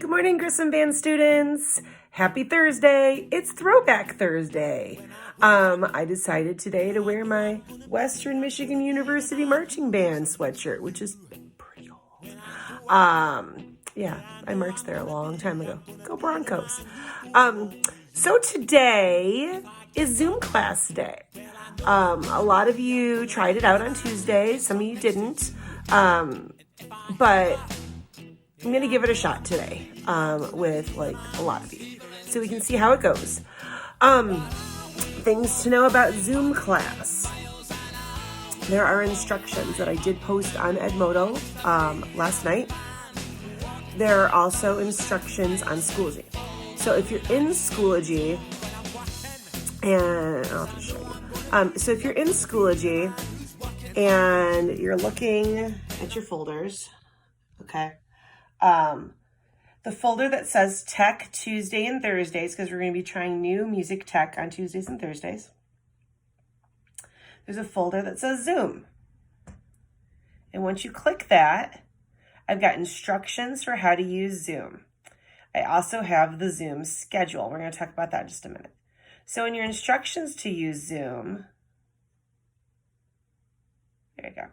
Good morning, Grissom Band students. Happy Thursday. It's Throwback Thursday. I decided today to wear my Western Michigan University Marching Band sweatshirt, which is pretty old. Yeah, I marched there a long time ago. Go Broncos. So today is Zoom class day. A lot of you tried it out on Tuesday. Some of you didn't. But I'm going to give it a shot today with like a lot of you so we can see how it goes. Things to know about Zoom class. There are instructions that I did post on Edmodo last night. There are also instructions on Schoology. So if you're in Schoology, and I'll just show you. So if you're in Schoology and you're looking at your folders, okay, the folder that says Tech Tuesday and Thursdays, because we're going to be trying new music tech on Tuesdays and Thursdays. There's a folder that says Zoom. And once you click that, I've got instructions for how to use Zoom. I also have the Zoom schedule. We're going to talk about that in just a minute. So in your instructions to use Zoom, there you go.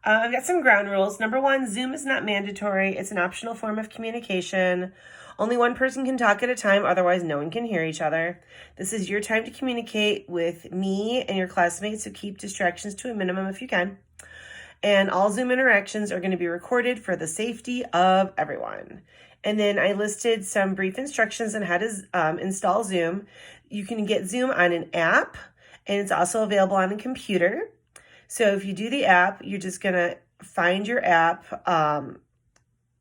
I've got some ground rules. Number one, Zoom is not mandatory. It's an optional form of communication. Only one person can talk at a time, otherwise no one can hear each other. This is your time to communicate with me and your classmates, so keep distractions to a minimum if you can. And all Zoom interactions are going to be recorded for the safety of everyone. And then I listed some brief instructions on how to install Zoom. You can get Zoom on an app, and it's also available on a computer. So if you do the app, you're just going to find your app.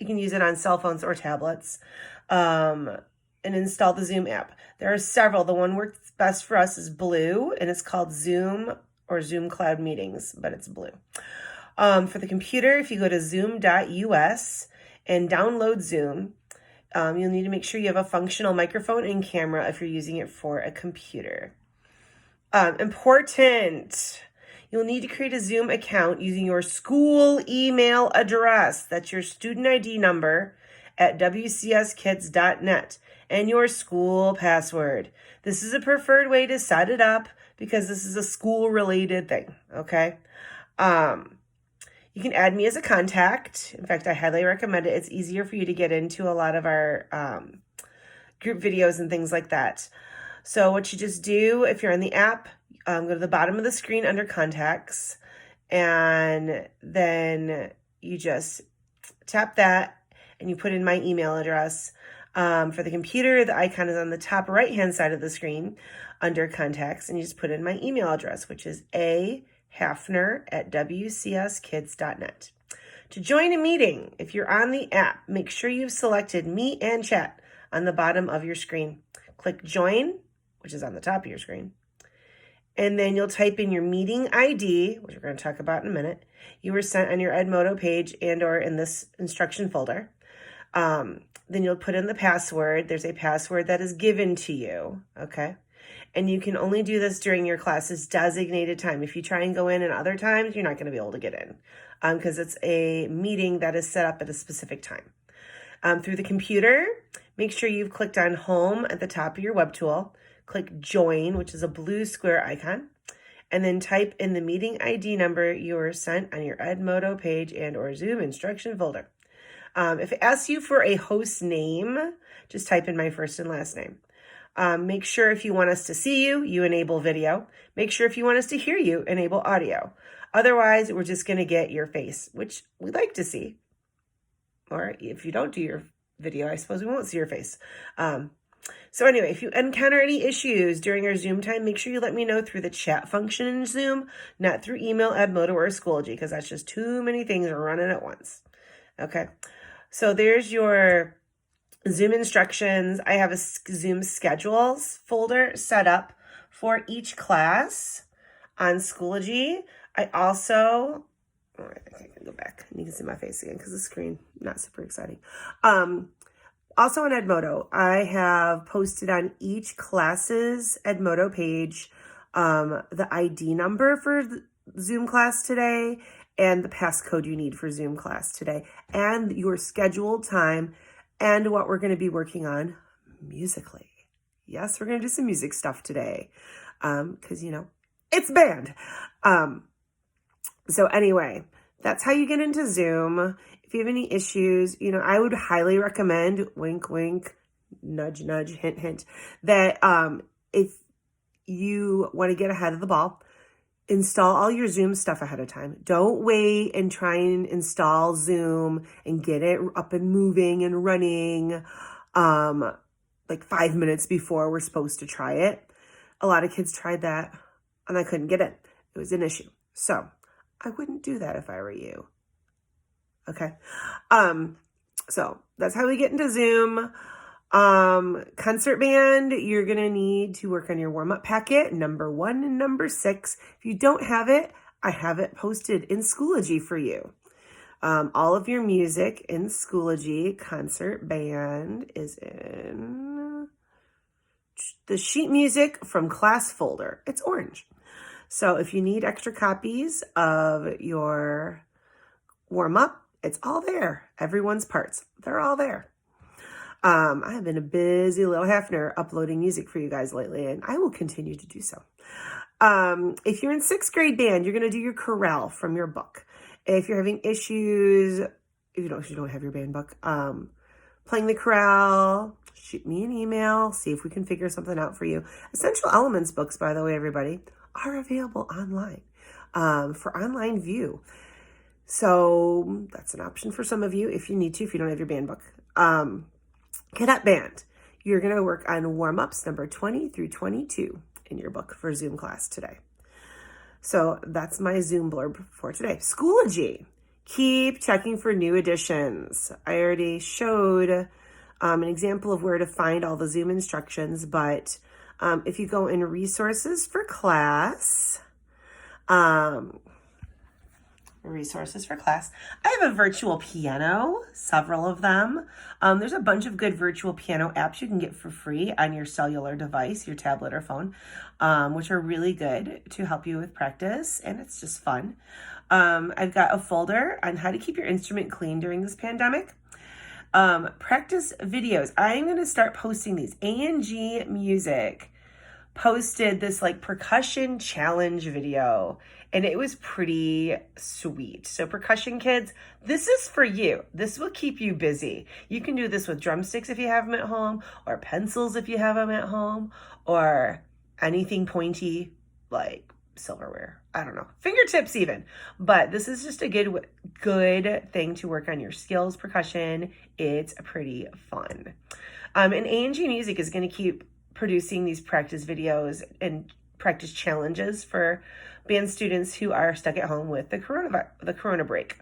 You can use it on cell phones or tablets and install the Zoom app. There are several. The one works best for us is blue, and it's called Zoom or Zoom Cloud Meetings, but it's blue. For the computer, if you go to zoom.us and download Zoom, you'll need to make sure you have a functional microphone and camera if you're using it for a computer. Important. You'll need to create a Zoom account using your school email address. That's your student ID number at wcskids.net and your school password. This is a preferred way to set it up because this is a school-related thing, okay? You can add me as a contact. In fact, I highly recommend it. It's easier for you to get into a lot of our group videos and things like that. So what you just do, if you're on the app, go to the bottom of the screen under contacts, and then you just tap that and you put in my email address. For the computer, the icon is on the top right-hand side of the screen under contacts, and you just put in my email address, which is ahafner@wcskids.net. To join a meeting, if you're on the app, make sure you've selected Meet and Chat on the bottom of your screen. Click Join, which is on the top of your screen. And then you'll type in your meeting ID, which we're going to talk about in a minute. You were sent on your Edmodo page and or in this instruction folder. Then you'll put in the password. There's a password that is given to you, okay? And you can only do this during your class's designated time. If you try and go in at other times, you're not going to be able to get in because it's a meeting that is set up at a specific time. Through the computer, make sure you've clicked on Home at the top of your web tool. Click Join, which is a blue square icon, and then type in the meeting ID number you were sent on your Edmodo page and or Zoom instruction folder. If it asks you for a host name, just type in my first and last name. Make sure if you want us to see you, you enable video. Make sure if you want us to hear you, enable audio. Otherwise, we're just going to get your face, which we'd like to see. Or if you don't do your video, I suppose we won't see your face. So anyway, if you encounter any issues during our Zoom time, make sure you let me know through the chat function in Zoom, not through email, Edmodo, or Schoology, because that's just too many things running at once. Okay, so there's your Zoom instructions. I have a Zoom schedules folder set up for each class on Schoology. I also, I think I can go back and you can see my face again because the screen, not super exciting. Also on Edmodo, I have posted on each class's Edmodo page the ID number for the Zoom class today and the passcode you need for Zoom class today and your scheduled time and what we're going to be working on musically. Yes, we're going to do some music stuff today because, it's band. So anyway, that's how you get into Zoom. If you have any issues, I would highly recommend, wink, wink, nudge, nudge, hint, hint, that if you want to get ahead of the ball, install all your Zoom stuff ahead of time. Don't wait and try and install Zoom and get it up and moving and running like 5 minutes before we're supposed to try it. A lot of kids tried that and I couldn't get it. It was an issue. So I wouldn't do that if I were you. Okay. So that's how we get into Zoom. Concert band, you're going to need to work on your warm-up packet, number 1 and number 6. If you don't have it, I have it posted in Schoology for you. All of your music in Schoology. Concert band is in the sheet music from class folder. It's orange. So if you need extra copies of your warm-up, it's all there. Everyone's parts, they're all there. I have been a busy little Hefner uploading music for you guys lately, and I will continue to do so. If you're in 6th grade band, you're going to do your chorale from your book. If you're having issues, if you don't have your band book, playing the chorale, shoot me an email, see if we can figure something out for you. Essential Elements books, by the way, everybody, are available online for online view. So that's an option for some of you if you need to, if you don't have your band book. Cadet band, you're going to work on warm-ups number 20 through 22 in your book for Zoom class today. So that's my Zoom blurb for today. Schoology, keep checking for new additions. I already showed an example of where to find all the Zoom instructions, but if you go in resources for class, I have a virtual piano, several of them. There's a bunch of good virtual piano apps you can get for free on your cellular device, your tablet or phone, which are really good to help you with practice, and it's just fun. I've got a folder on how to keep your instrument clean during this pandemic. Practice videos. I'm going to start posting these. A&G Music posted this percussion challenge video, and it was pretty sweet. So percussion kids, this is for you. This will keep you busy. You can do this with drumsticks if you have them at home, or pencils if you have them at home, or anything pointy like silverware. I don't know, fingertips even. But this is just a good thing to work on your skills. Percussion, it's pretty fun. And A&G Music is going to keep producing these practice videos and practice challenges for band students who are stuck at home with the Coronabreak.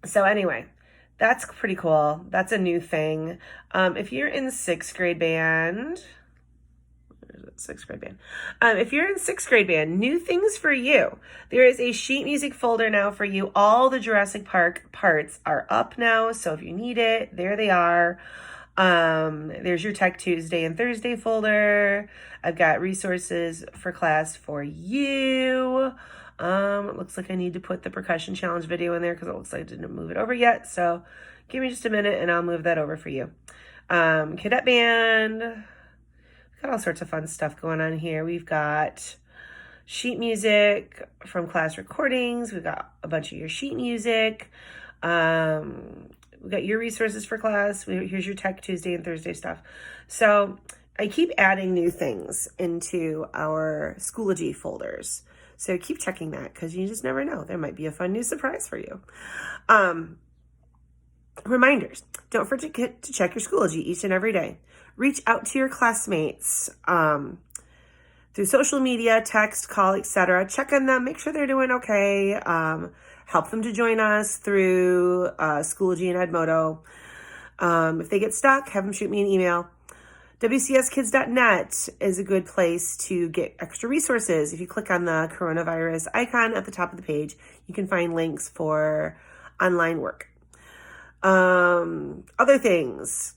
So anyway, that's pretty cool. That's a new thing. If you're in 6th grade band, if you're in 6th grade band, new things for you. There is a sheet music folder now for you. All the Jurassic Park parts are up now. So if you need it, there they are. There's your Tech Tuesday and Thursday folder. I've got resources for class for you. It looks like I need to put the percussion challenge video in there because it looks like I didn't move it over yet. So give me just a minute and I'll move that over for you. Cadet band. We've got all sorts of fun stuff going on here. We've got sheet music from class recordings. We've got a bunch of your sheet music. We've got your resources for class. Here's your Tech Tuesday and Thursday stuff. So I keep adding new things into our Schoology folders. So keep checking that because you just never know. There might be a fun new surprise for you. Reminders. Don't forget to check your Schoology each and every day. Reach out to your classmates through social media, text, call, etc. Check on them. Make sure they're doing okay. Help them to join us through Schoology and Edmodo. If they get stuck, have them shoot me an email. WCSkids.net is a good place to get extra resources. If you click on the coronavirus icon at the top of the page, you can find links for online work. Other things.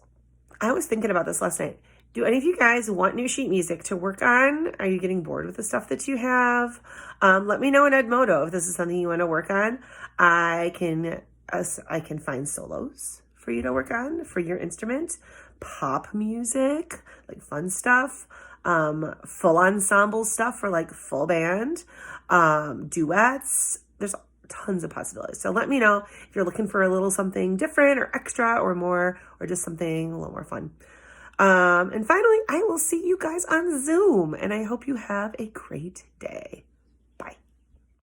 I was thinking about this last night. Do any of you guys want new sheet music to work on? Are you getting bored with the stuff that you have? Let me know in Edmodo if this is something you want to work on. I can find solos for you to work on for your instrument. Pop music, like fun stuff. Full ensemble stuff for like full band. Duets. There's tons of possibilities. So let me know if you're looking for a little something different or extra or more, or just something a little more fun. And finally, I will see you guys on Zoom, and I hope you have a great day.